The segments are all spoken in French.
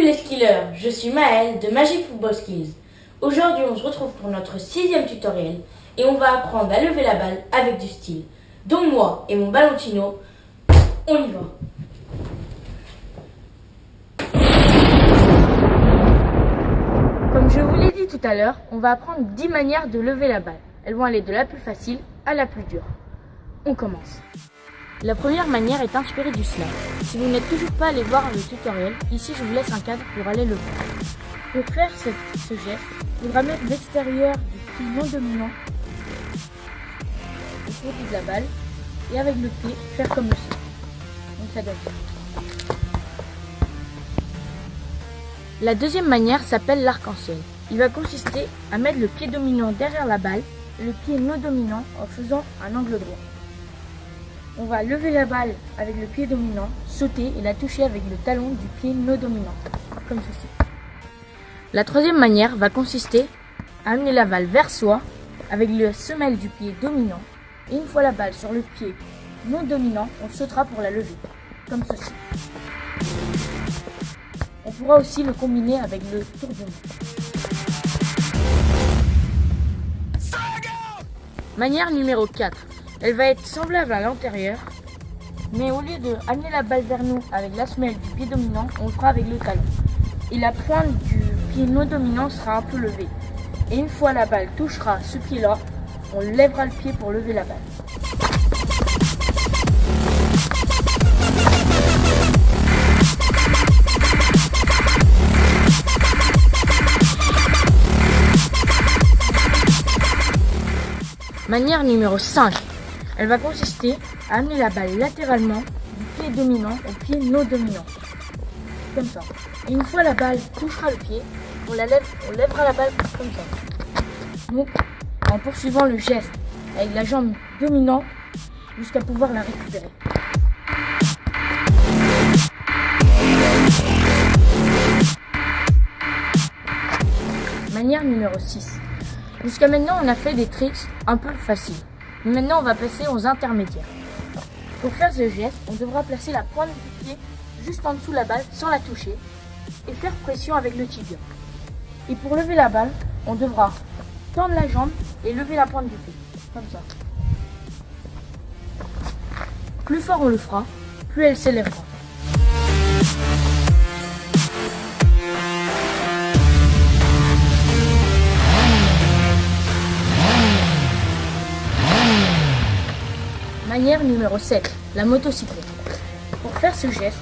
Salut les skillers, je suis Maëlle de Magic Football Skills. Aujourd'hui on se retrouve pour notre 6e tutoriel et on va apprendre à lever la balle avec du style. Donc moi et mon ballonchino, on y va. Comme je vous l'ai dit tout à l'heure, on va apprendre 10 manières de lever la balle. Elles vont aller de la plus facile à la plus dure. On commence. La première manière est inspirée du slam. Si vous n'êtes toujours pas allé voir le tutoriel, ici je vous laisse un cadre pour aller le voir. Pour faire ce geste, il faudra mettre l'extérieur du pied non dominant au côté de la balle et avec le pied faire comme ceci. Donc ça donne ça. La deuxième manière s'appelle l'arc-en-ciel. Il va consister à mettre le pied dominant derrière la balle et le pied non dominant en faisant un angle droit. On va lever la balle avec le pied dominant, sauter et la toucher avec le talon du pied non dominant, comme ceci. La troisième manière va consister à amener la balle vers soi avec la semelle du pied dominant. Et une fois la balle sur le pied non dominant, on sautera pour la lever, comme ceci. On pourra aussi le combiner avec le tourbillon. Manière numéro 4. Elle va être semblable à l'antérieure, mais au lieu de amener la balle vers nous avec la semelle du pied dominant, on le fera avec le talon. Et la pointe du pied non dominant sera un peu levée. Et une fois la balle touchera ce pied-là, on lèvera le pied pour lever la balle. Manière numéro 5. Elle va consister à amener la balle latéralement du pied dominant au pied non dominant. Comme ça. Et une fois la balle touchera le pied, on lèvera la balle comme ça. Donc, en poursuivant le geste avec la jambe dominante jusqu'à pouvoir la récupérer. Manière numéro 6. Jusqu'à maintenant, on a fait des tricks un peu faciles. Maintenant, on va passer aux intermédiaires. Pour faire ce geste, on devra placer la pointe du pied juste en dessous de la balle sans la toucher et faire pression avec le tibia. Et pour lever la balle, on devra tendre la jambe et lever la pointe du pied, comme ça. Plus fort on le fera, plus elle s'élèvera. Manière numéro 7, la motocyclette. Pour faire ce geste,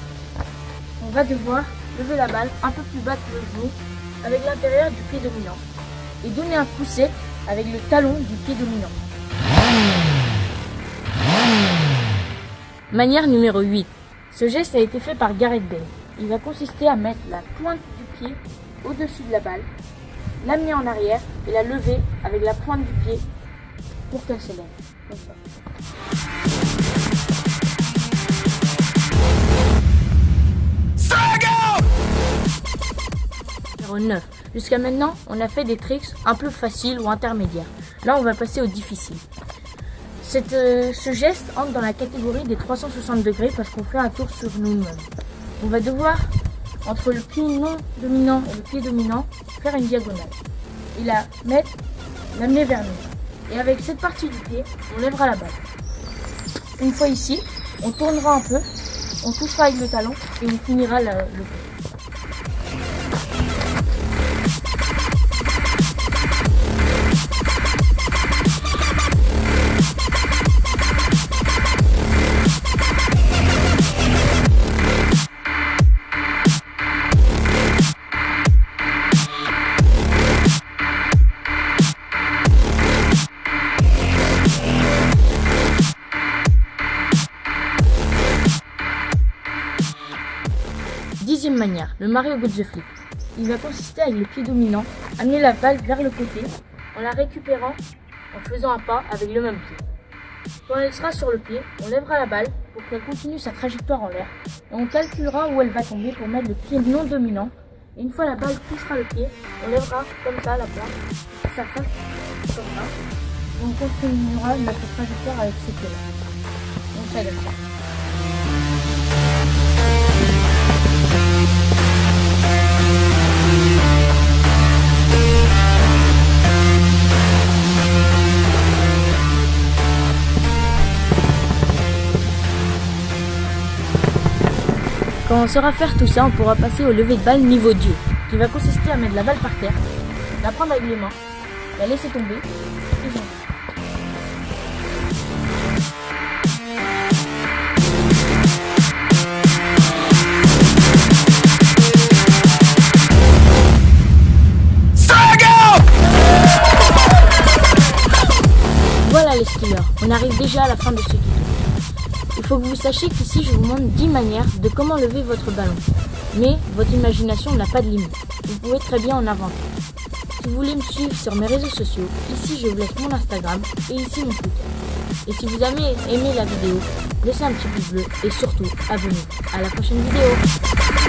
on va devoir lever la balle un peu plus bas que le genou avec l'intérieur du pied dominant et donner un coup sec avec le talon du pied dominant. Manière numéro 8. Ce geste a été fait par Gareth Bale. Il va consister à mettre la pointe du pied au-dessus de la balle, l'amener en arrière et la lever avec la pointe du pied pour qu'elle s'élève. Comme ça. Numéro 9. Jusqu'à maintenant, on a fait des tricks un peu faciles ou intermédiaires. Là, on va passer au difficile. Ce geste entre dans la catégorie des 360 degrés parce qu'on fait un tour sur nous-mêmes. On va devoir, entre le pied non dominant et le pied dominant, faire une diagonale. Et l'amener vers nous. Et avec cette partie du pied, on lèvera la balle. Une fois ici, on tournera un peu, on touchera avec le talon et on finira le pied. Dixième manière, le Mario Go the Flip. Il va consister avec le pied dominant, amener la balle vers le côté en la récupérant en faisant un pas avec le même pied. Quand elle sera sur le pied, on lèvera la balle pour qu'elle continue sa trajectoire en l'air et on calculera où elle va tomber pour mettre le pied non dominant. Et une fois la balle touchera le pied, on lèvera comme ça la balle, ça fasse comme ça. Et on continuera notre trajectoire avec ce pied-là. Donc ça donne ça. on saura faire tout ça, on pourra passer au lever de balle niveau Dieu, qui va consister à mettre la balle par terre, la prendre avec les mains, la laisser tomber et jouer. Voilà les skillers, on arrive déjà à la fin de ce tuto. Il faut que vous sachiez qu'ici je vous montre 10 manières de comment lever votre ballon. Mais votre imagination n'a pas de limite, vous pouvez très bien en inventer. Si vous voulez me suivre sur mes réseaux sociaux, ici je vous laisse mon Instagram et ici mon Twitter. Et si vous avez aimé la vidéo, laissez un petit pouce bleu et surtout abonnez-vous. À la prochaine vidéo.